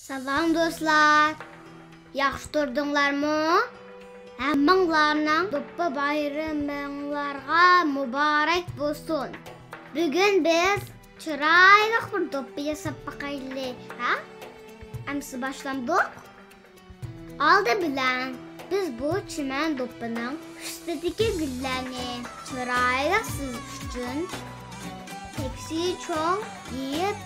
Salam dostlar. Yaxşı turdunlarmı? Hammanglarning do'ppi bayraminglarga muborak bo'lsin. Bugun biz chiroyli bir do'ppi yasab baqaylik, ha? Amsi boshlandik. Oldi bilan biz bu çimen do'ppining ustidagi gullarni chiroyli sizish uchun teksi cho'ng yeyib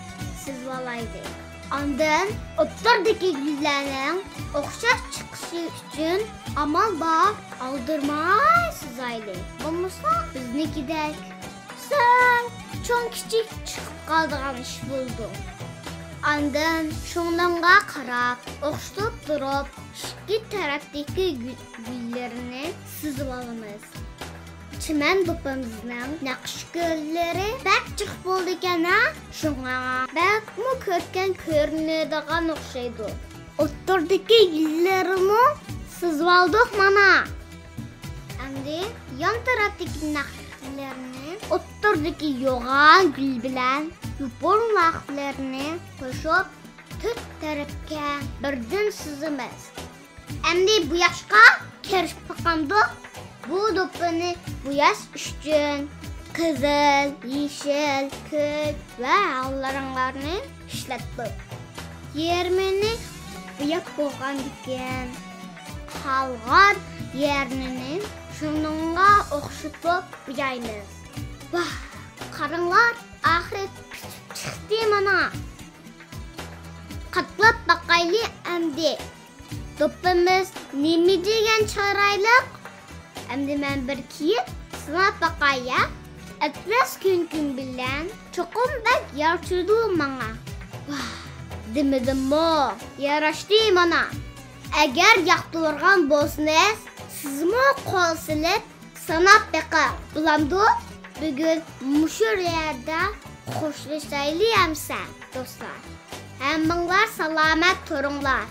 sizvalaydik. Ondan o'tturdagi gullarning o'xshash chiqishi uchun amal bor, aldırmay sizaylik. Bo'lmasa biznikidek sen cho'ng kichik chiqib qoldigan ish bo'ldi. Ondan shunga qarab o'xshatib turib, ikki tarafdagi gullarni sizib olamiz. Çimen do'ppimizning naqsh gullari bak chiq bo'ldi ekan, ha? Shunga bakmi ko'rkam ko'rinadigan o'xshaydi. O'tturdagi gullarni sizib oldik mana. Endi yon tarafdagi naqshlarni o'tturdagi yo'g'on gul bilan yupon naqshlarni qo'shib to'rt tarafga birdan sizamiz. Endi bu yoshga kirishib qolgandik. Bu do'ppini bo'yash uchun qizil, yeshil, ko'k va ranglarni ishlatdik. Yermini bo'yab qo'ygan ekan. Qolgan yerini shunga o'xshatib bo'yaymiz. Vah, qaranglar, oxiri chiqdi mana. Qatlab baqayli endi. Do'ppimiz nima degan chiroyli? Endi men bir kiyib sinab baqay. Atlas kun bilan cho'qim bak yarchidi menga. Vah, demadimmi? Yarashdi mana. Agar yoqtirgan bo'lsangiz, sizmi qo'l silib sanab baqing. Bulamdi? Bugun mushu yerda xo'shlashaylik hamsa, do'stlar. Hammanglar salomat turinglar.